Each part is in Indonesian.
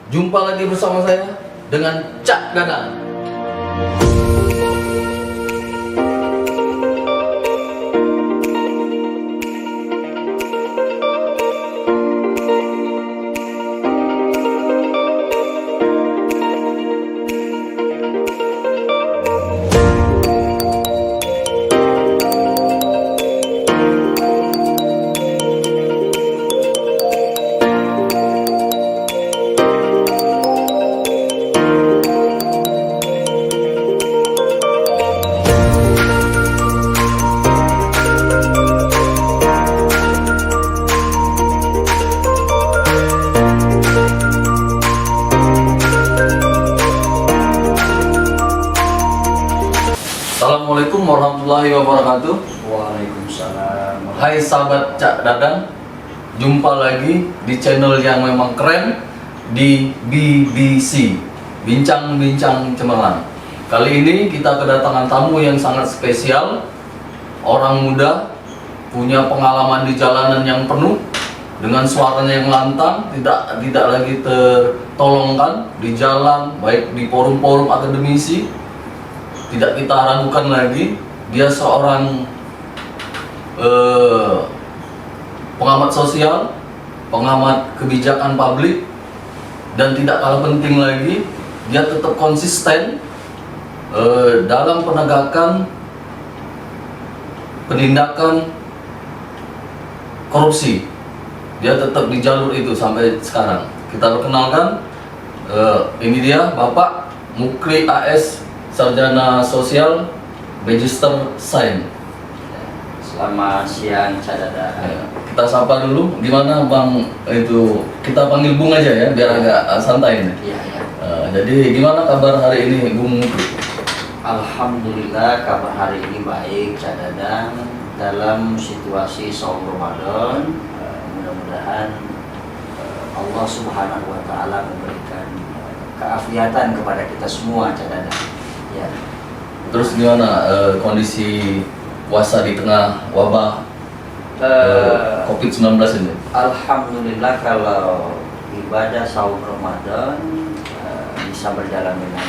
Jumpa lagi bersama saya dengan Cak Dadang. Assalamualaikum warahmatullahi wabarakatuh. Waalaikumsalam. Hai sahabat Cak Dadang, jumpa lagi di channel yang memang keren di BBC Bincang-Bincang Cemerlang. Kali ini kita kedatangan tamu yang sangat spesial, orang muda, punya pengalaman di jalanan yang penuh, dengan suaranya yang lantang, tidak lagi tertolongkan di jalan, baik di forum-forum akademisi. Tidak kita ragukan lagi, dia seorang pengamat sosial, pengamat kebijakan publik, dan tidak kalah penting lagi, dia tetap konsisten dalam penegakan penindakan korupsi. Dia tetap di jalur itu sampai sekarang. Kita perkenalkan, ini dia Bapak Mukri AS, Sarjana Sosial, Magister Sains. Selamat siang, Cak Dadang. Ya, kita sapa dulu, gimana Bang itu? Kita panggil Bung aja ya, biar agak santai nih. Iya, iya. Jadi gimana kabar hari ini Bung Mukri? Alhamdulillah kabar hari ini baik, Cak Dadang. Dalam situasi saum Ramadan, mudah-mudahan Allah Subhanahu wa Ta'ala memberikan keafiatan kepada kita semua, Cak Dadang. Ya. Terus gimana kondisi puasa di tengah wabah COVID-19 ini? Alhamdulillah kalau ibadah saum Ramadan bisa berjalan dengan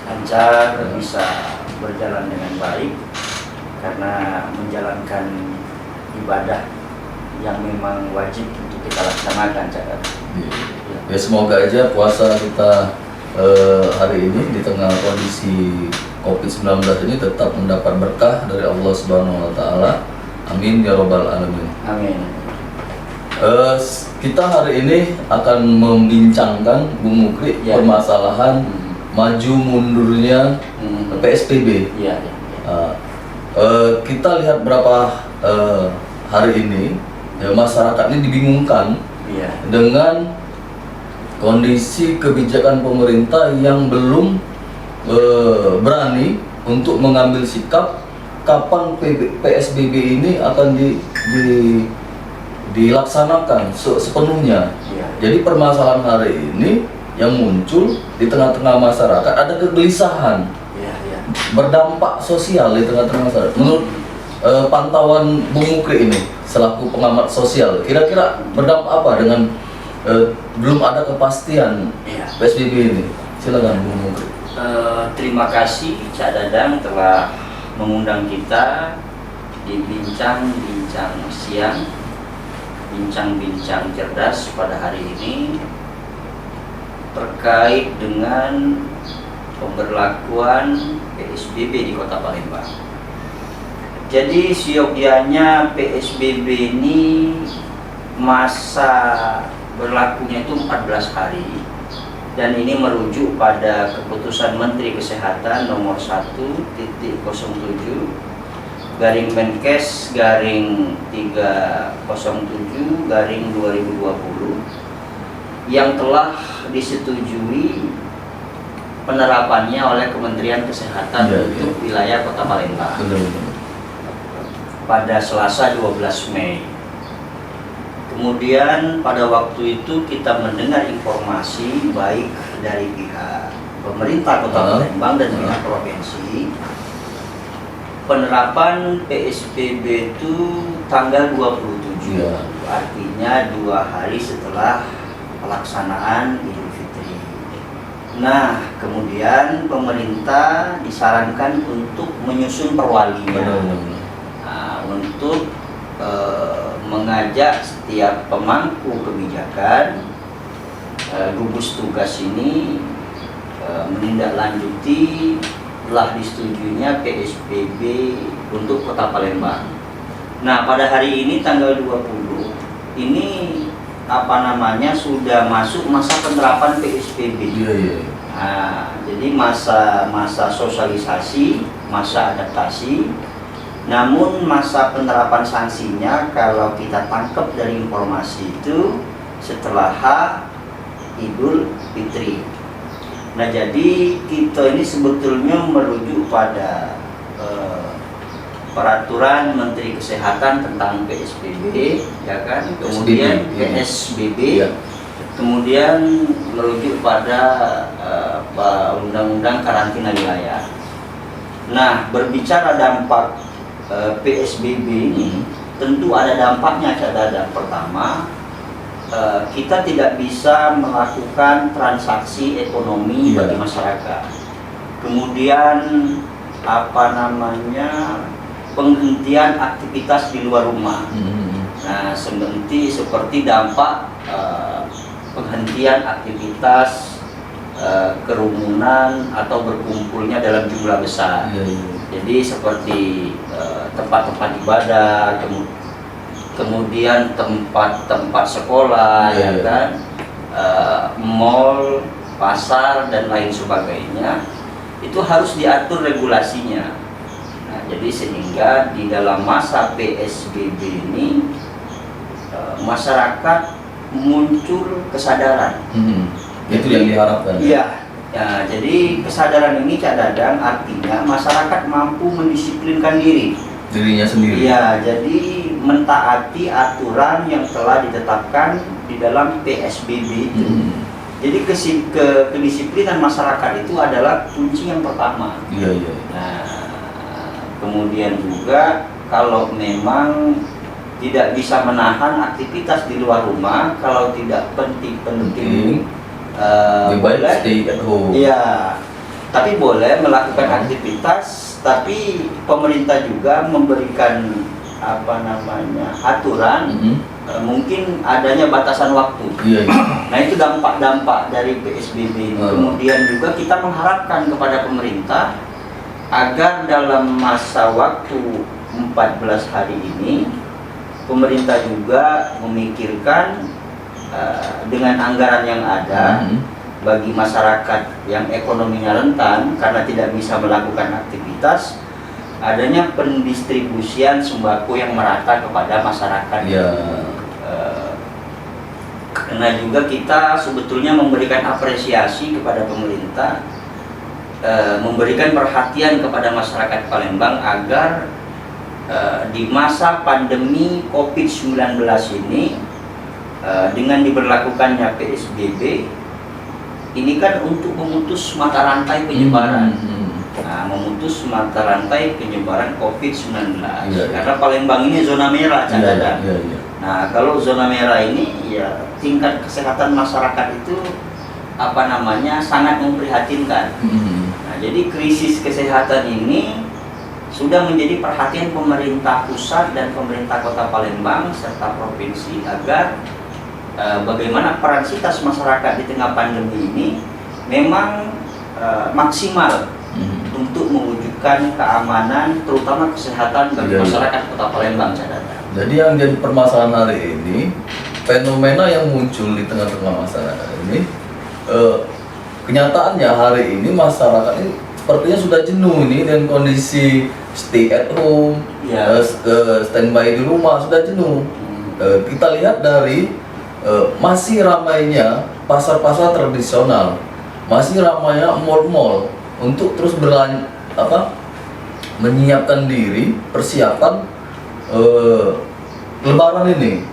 lancar, bisa berjalan dengan baik karena menjalankan ibadah yang memang wajib untuk kita laksanakan, Cak. Ya semoga aja puasa kita hari ini di tengah kondisi COVID-19 ini tetap mendapat berkah dari Allah Subhanahu wa Ta'ala. Amin ya Rabbal Alamin. Amin. Kita hari ini akan membincangkan Bung Mukri Ya. permasalahan maju mundurnya PSBB. Iya, iya. Kita lihat berapa hari ini masyarakat ini dibingungkan Iya. dengan kondisi kebijakan pemerintah yang belum berani untuk mengambil sikap kapan PSBB ini akan dilaksanakan sepenuhnya. Iya. Jadi permasalahan hari ini yang muncul di tengah-tengah masyarakat ada kegelisahan, Iya, iya. berdampak sosial di tengah-tengah masyarakat. Menurut pantauan Bung Mukri ini selaku pengamat sosial, kira-kira berdampak apa dengan belum ada kepastian Iya. PSBB ini? Silakan Bung Mukri. Terima kasih, Cak Dadang, telah mengundang kita di bincang-bincang siang, bincang-bincang cerdas pada hari ini terkait dengan pemberlakuan PSBB di Kota Palembang. Jadi siogianya PSBB ini masa berlakunya itu 14 hari, dan ini merujuk pada keputusan Menteri Kesehatan nomor 1.07 garing Menkes garing 307 garing 2020 yang telah disetujui penerapannya oleh Kementerian Kesehatan untuk wilayah Kota Palembang pada Selasa 12 Mei. Kemudian pada waktu itu kita mendengar informasi baik dari pihak pemerintah Kota Palembang dan pihak provinsi, penerapan PSBB itu tanggal 27, artinya 2 hari setelah pelaksanaan Idul Fitri. Nah, kemudian pemerintah disarankan untuk menyusun perwalinya. Benar. Nah, untuk mengajak setiap pemangku kebijakan, gugus tugas ini menindaklanjuti telah disetujuinya PSBB untuk Kota Palembang. Nah, pada hari ini tanggal 20 ini sudah masuk masa penerapan PSBB. Iya. Nah, jadi masa sosialisasi, masa adaptasi. Namun masa penerapan sanksinya kalau kita tangkap dari informasi itu setelah Idul Fitri. Nah, jadi kita ini sebetulnya merujuk pada peraturan Menteri Kesehatan tentang PSBB, ya kan? Kemudian PSBB, ya. Kemudian merujuk pada Undang-Undang Karantina Wilayah. Nah, berbicara dampak PSBB ini, tentu ada dampaknya. Pertama, kita tidak bisa melakukan transaksi ekonomi bagi masyarakat. Kemudian penghentian aktivitas di luar rumah. Nah, seperti dampak penghentian aktivitas kerumunan atau berkumpulnya dalam jumlah besar. Jadi seperti tempat-tempat ibadah, kemudian tempat-tempat sekolah, ya kan, mall, pasar dan lain sebagainya, itu harus diatur regulasinya. Nah, jadi sehingga di dalam masa PSBB ini masyarakat muncul kesadaran. Itu yang diharapkan. Iya. Ya, jadi kesadaran ini Cak Dadang artinya masyarakat mampu mendisiplinkan dirinya sendiri. Iya, jadi mentaati aturan yang telah ditetapkan di dalam PSBB itu. Jadi kedisiplinan masyarakat itu adalah kunci yang pertama. Iya. Nah, kemudian juga kalau memang tidak bisa menahan aktivitas di luar rumah, kalau tidak penting-penting, boleh stay at home. Iya, tapi boleh melakukan aktivitas, tapi pemerintah juga memberikan aturan, mungkin adanya batasan waktu. Iya. Nah, itu dampak-dampak dari PSBB ini. Kemudian juga kita mengharapkan kepada pemerintah agar dalam masa waktu 14 hari ini pemerintah juga memikirkan dengan anggaran yang ada bagi masyarakat yang ekonominya rentan karena tidak bisa melakukan aktivitas, adanya pendistribusian sembako yang merata kepada masyarakat. Karena juga kita sebetulnya memberikan apresiasi kepada pemerintah, memberikan perhatian kepada masyarakat Palembang agar di masa pandemi COVID-19 ini, dengan diberlakukannya PSBB ini kan untuk memutus mata rantai penyebaran. Nah, memutus mata rantai penyebaran COVID-19. Karena Palembang ini zona merah, Dadang. Nah, kalau zona merah ini ya tingkat kesehatan masyarakat itu sangat memprihatinkan. Nah, jadi krisis kesehatan ini sudah menjadi perhatian pemerintah pusat dan pemerintah Kota Palembang serta provinsi agar bagaimana peransitas masyarakat di tengah pandemi ini memang maksimal untuk mewujudkan keamanan, terutama kesehatan bagi masyarakat Kota Palembang. Jadi yang jadi permasalahan hari ini, fenomena yang muncul di tengah-tengah masyarakat ini, kenyataannya hari ini masyarakat ini sepertinya sudah jenuh ini dengan kondisi stay at home, standby di rumah, sudah jenuh. Kita lihat dari masih ramainya pasar-pasar tradisional, masih ramainya mall-mall untuk terus menyiapkan diri persiapan Lebaran ini.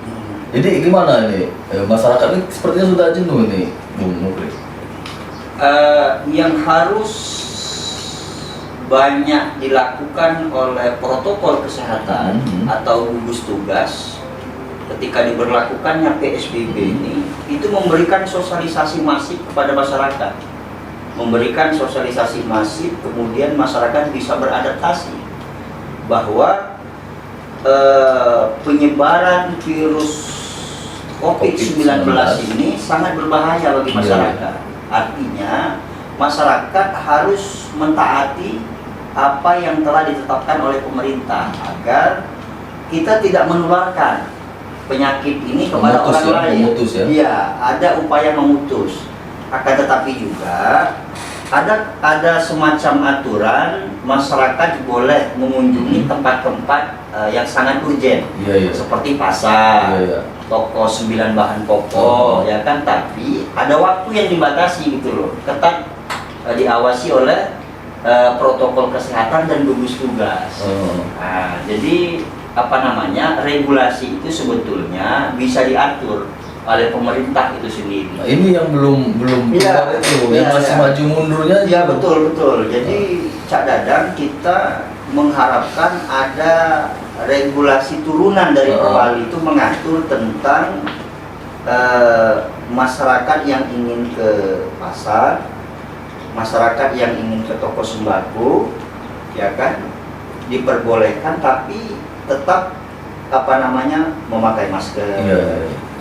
Jadi gimana ini masyarakat ini sepertinya sudah jenuh ini, Bung Mukri. Yang harus banyak dilakukan oleh protokol kesehatan atau gugus tugas ketika diberlakukannya PSBB ini, itu memberikan sosialisasi masif kepada masyarakat. memberikan sosialisasi masif, kemudian masyarakat bisa beradaptasi bahwa penyebaran virus COVID-19 ini sangat berbahaya bagi masyarakat. Artinya masyarakat harus mentaati apa yang telah ditetapkan oleh pemerintah agar kita tidak menularkan penyakit ini kepada orang lain. Iya, ada upaya memutus. Akan tetapi juga ada semacam aturan masyarakat boleh mengunjungi tempat-tempat yang sangat urgent, seperti pasar, toko 9 bahan pokok, ya kan. Tapi ada waktu yang dibatasi gitu loh, ketat diawasi oleh protokol kesehatan dan gugus tugas. Nah, jadi regulasi itu sebetulnya bisa diatur oleh pemerintah itu sendiri. Nah, ini yang belum keluar itu, yang masih maju mundurnya. Iya, betul. Jadi Cak Dadang, kita mengharapkan ada regulasi turunan dari Perwali itu mengatur tentang masyarakat yang ingin ke pasar, masyarakat yang ingin ke toko sembako, ya kan, diperbolehkan tapi tetap memakai masker.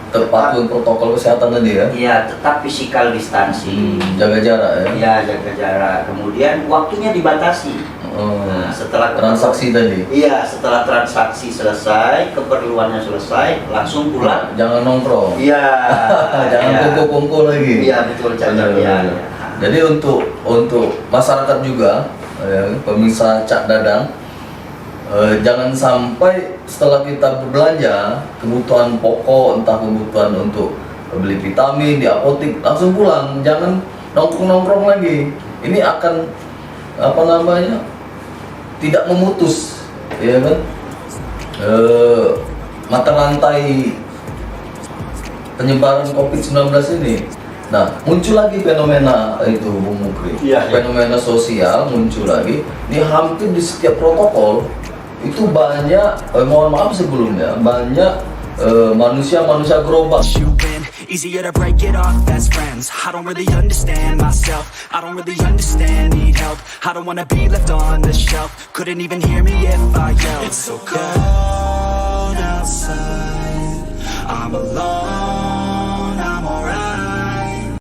Tepat protokol kesehatan tadi ya? Iya, tetap physical distancing. Jaga jarak ya? Iya, jaga jarak. Kemudian waktunya dibatasi. Nah, setelah transaksi tadi? Iya, setelah transaksi selesai, keperluannya selesai, langsung pulang. Jangan nongkrong? Iya. Jangan kumpul-kumpul lagi? Iya, betul. Jadi untuk masyarakat juga, pemirsa Cak Dadang, jangan sampai setelah kita berbelanja kebutuhan pokok, entah kebutuhan untuk beli vitamin di apotik, langsung pulang. Jangan nongkrong lagi. Ini akan tidak memutus, ya kan, mata rantai penyebaran COVID-19 ini. Nah, muncul lagi fenomena itu, Bung Mukri. Fenomena sosial muncul lagi. Ini hampir di setiap protokol itu banyak, mohon maaf sebelumnya, banyak manusia-manusia gerobak. Easier to break it off best friends. I don't really understand myself. I don't really understand, need help. I don't wanna be left on the shelf. Couldn't even hear me if I yelled. It's so cold outside, I'm alone